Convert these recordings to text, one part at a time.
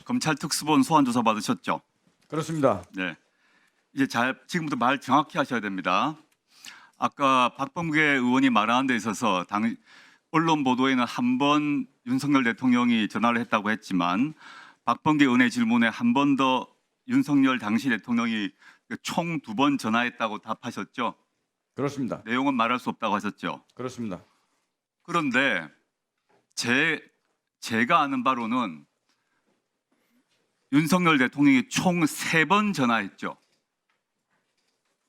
검찰 특수본 소환 조사 받으셨죠? 그렇습니다. 네. 이제 지금부터 말 정확히 하셔야 됩니다. 아까 박범계 의원이 말하는 데 있어서 언론 보도에는 한 번 윤석열 대통령이 전화를 했다고 했지만 박범계 의원의 질문에 한 번 더 윤석열 당시 대통령이 총 2번 전화했다고 답하셨죠? 그렇습니다. 내용은 말할 수 없다고 하셨죠? 그렇습니다. 그런데 제가 아는 바로는 윤석열 대통령이 총 3번 전화했죠.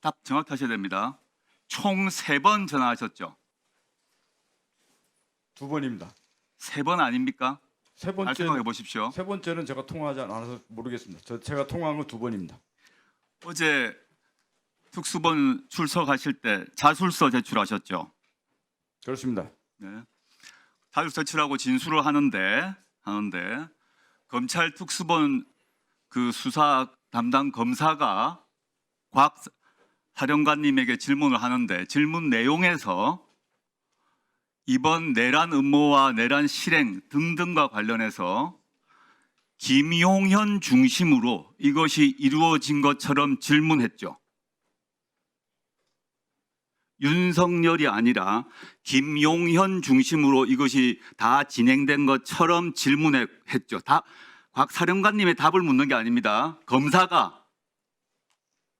답 정확히 하셔야 됩니다. 총 3번 전화하셨죠. 2번입니다. 3번 아닙니까? 세 잘 생각해 번째 보십시오. 세 번째는 제가 통화하지 않아서 모르겠습니다. 제가 통화한 건 2번입니다. 어제 특수본 출석하실 때 자술서 제출하셨죠. 그렇습니다. 네. 자술서 제출하고 진술을 하는데 검찰 특수본 그 수사 담당 검사가 곽 사령관님에게 질문을 하는데 질문 내용에서 이번 내란 음모와 내란 실행 등등과 관련해서 김용현 중심으로 이것이 이루어진 것처럼 질문했죠. 윤석열이 아니라 김용현 중심으로 이것이 다 진행된 것처럼 질문했죠. 곽 사령관님의 답을 묻는 게 아닙니다. 검사가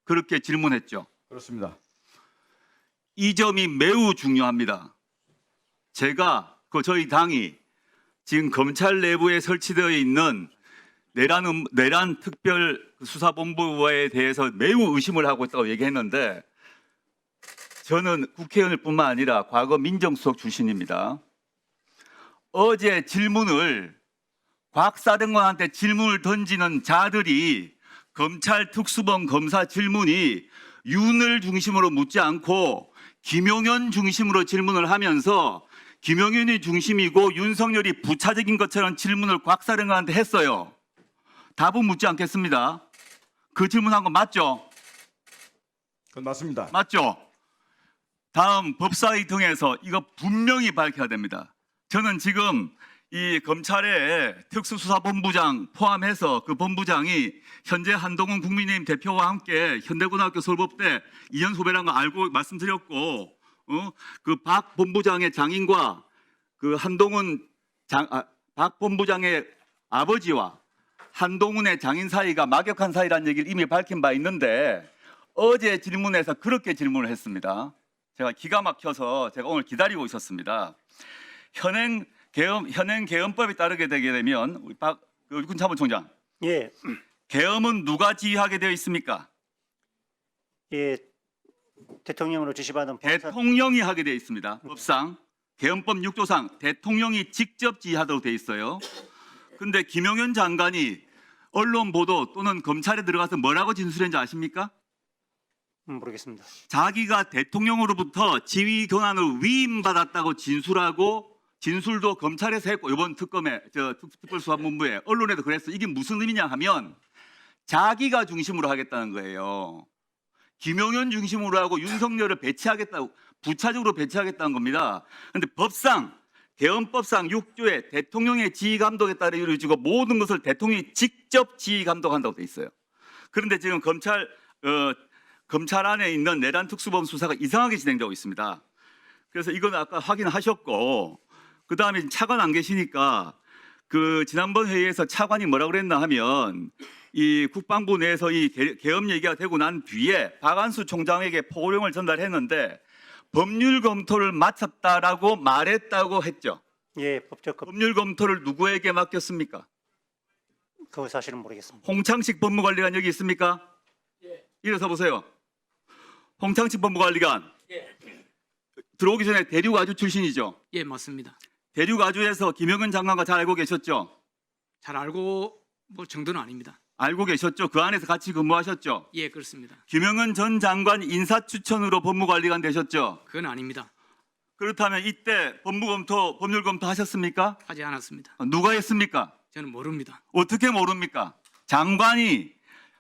그렇게 질문했죠. 그렇습니다. 이 점이 매우 중요합니다. 저희 당이 지금 검찰 내부에 설치되어 있는 내란 특별 수사본부에 대해서 매우 의심을 하고 있다고 얘기했는데 저는 국회의원일 뿐만 아니라 과거 민정수석 출신입니다. 어제 곽 사령관한테 질문을 던지는 자들이 검찰 특수본 검사 질문이 윤을 중심으로 묻지 않고 김용현 중심으로 질문을 하면서 김용현이 중심이고 윤석열이 부차적인 것처럼 질문을 곽 사령관한테 했어요. 답은 묻지 않겠습니다. 그 질문한 거 맞죠? 그건 맞습니다. 맞죠? 다음 법사위 등에서 이거 분명히 밝혀야 됩니다. 저는 지금 이 검찰의 특수수사본부장 포함해서 그 본부장이 현재 한동훈 국민의힘 대표와 함께 현대고등학교 서울법대 2년 후배라는 거 알고 말씀드렸고 그 박 본부장의 장인과 그 박 본부장의 아버지와 한동훈의 장인 사이가 막역한 사이라는 얘기를 이미 밝힌 바 있는데 어제 질문에서 그렇게 질문을 했습니다. 제가 기가 막혀서 제가 오늘 기다리고 있었습니다. 현행 계엄법에 따르게 되게 되면 우리 육군 참모총장, 예, 계엄은 누가 지휘하게 되어 있습니까? 예, 대통령으로 지시받은 대통령이 하게 되어 있습니다. 법상 계엄법 6조상 대통령이 직접 지휘하도록 되어 있어요. 근데 김용현 장관이 언론 보도 또는 검찰에 들어가서 뭐라고 진술했는지 아십니까? 모르겠습니다. 자기가 대통령으로부터 지휘 권한을 위임받았다고 진술하고 진술도 검찰에서 했고 이번 특별수사본부에 언론에도 그랬어. 이게 무슨 의미냐 하면 자기가 중심으로 하겠다는 거예요. 김용현 중심으로 하고 윤석열을 배치하겠다고 부차적으로 배치하겠다는 겁니다. 그런데 계엄법상 6조에 대통령의 지휘 감독에 따라 이루어지고 모든 것을 대통령이 직접 지휘 감독한다고 돼 있어요. 그런데 지금 검찰 안에 있는 내란 특수본 수사가 이상하게 진행되고 있습니다. 그래서 이건 아까 확인하셨고 그 다음에 차관 안 계시니까 그 지난번 회의에서 차관이 뭐라고 그랬나 하면 이 국방부 내에서 이 계엄 얘기가 되고 난 뒤에 박안수 총장에게 포고령을 전달했는데 법률 검토를 마쳤다라고 말했다고 했죠. 예, 법률 검토를 누구에게 맡겼습니까? 그 사실은 모르겠습니다. 홍창식 법무관리관 여기 있습니까? 예. 일어서 보세요. 홍창식 법무관리관. 예. 들어오기 전에 대륙아주 출신이죠. 예, 맞습니다. 대륙아주에서 김영은 장관과 잘 알고 계셨죠? 잘 알고 뭐 정도는 아닙니다. 알고 계셨죠? 그 안에서 같이 근무하셨죠? 예, 그렇습니다. 김영은 전 장관 인사 추천으로 법무관리관 되셨죠? 그건 아닙니다. 그렇다면 이때 법률 검토 하셨습니까? 하지 않았습니다. 누가 했습니까? 저는 모릅니다. 어떻게 모릅니까? 장관이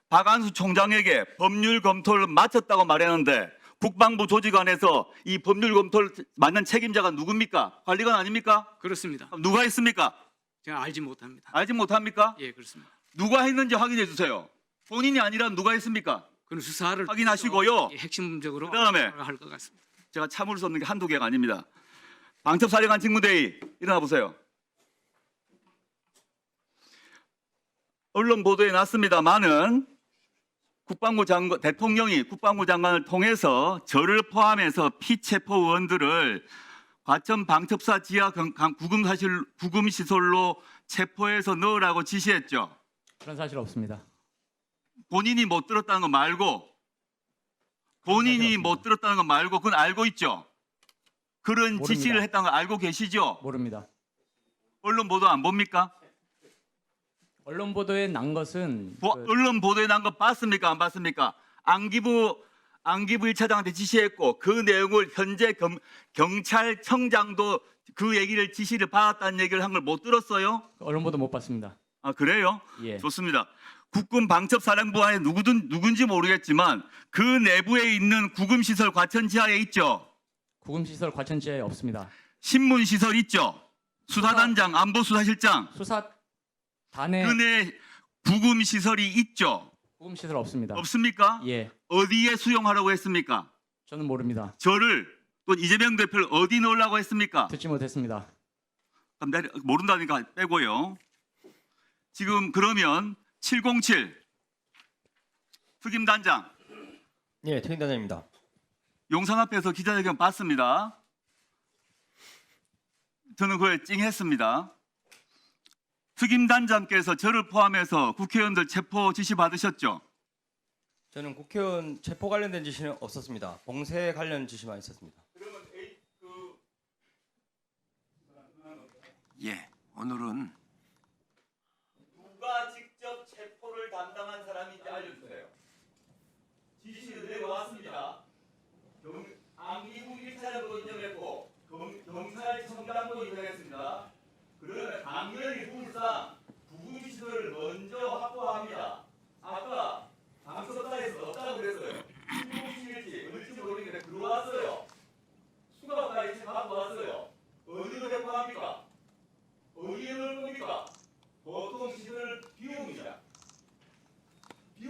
박안수 총장에게 법률 검토를 마쳤다고 말했는데 국방부 조직 안에서 이 법률 검토를 맡는 책임자가 누굽니까? 관리관 아닙니까? 그렇습니다. 누가 했습니까? 제가 알지 못합니다. 알지 못합니까? 예, 그렇습니다. 누가 했는지 확인해 주세요. 본인이 아니라면 누가 했습니까? 그는 수사를 확인하시고요. 핵심적으로 그다음에 할 것 같습니다. 제가 참을 수 없는 게 한두 개가 아닙니다. 방첩사령관 직무대의 일어나 보세요. 언론 보도에 났습니다만은 대통령이 국방부 장관을 통해서 저를 포함해서 피체포 의원들을 과천 방첩사 지하 구금 시설로 체포해서 넣으라고 지시했죠. 그런 사실 없습니다. 본인이 못 들었다는 거 말고 그건 알고 있죠. 그런 모릅니다. 지시를 했다는 거 알고 계시죠? 모릅니다. 언론 보도 안 봅니까? 언론 보도에 난 것은 언론 보도에 난 거 봤습니까? 안 봤습니까? 안기부 1차장한테 지시했고 그 내용을 현재 경찰청장도 그 얘기를 지시를 받았다는 얘기를 한 걸 못 들었어요? 언론 보도 못 봤습니다. 아 그래요? 예. 좋습니다. 국군 방첩사령부 안에 누군지 모르겠지만 그 내부에 있는 구금시설 과천 지하에 있죠. 구금시설 과천지하에 없습니다. 신문시설 있죠. 수사단장, 안보수사실장 수사단에 그 내 구금시설이 있죠. 구금시설 없습니다. 없습니까? 예. 어디에 수용하라고 했습니까? 저는 모릅니다. 저를 또 이재명 대표를 어디 넣으려고 했습니까? 듣지 못했습니다. 그럼 모른다니까 빼고요. 지금 그러면 707 특임단장 예, 특임단장입니다. 용산 앞에서 기자회견 봤습니다. 저는 그걸 찡했습니다. 특임단장께서 저를 포함해서 국회의원들 체포 지시 받으셨죠? 저는 국회의원 체포 관련된 지시는 없었습니다. 봉쇄 관련 지시만 있었습니다. 예, 오늘은 누가 직접 체포를 담당한 사람인지 알려주세요. 지시는 내려왔습니다. 안기부 1차장도 인정했고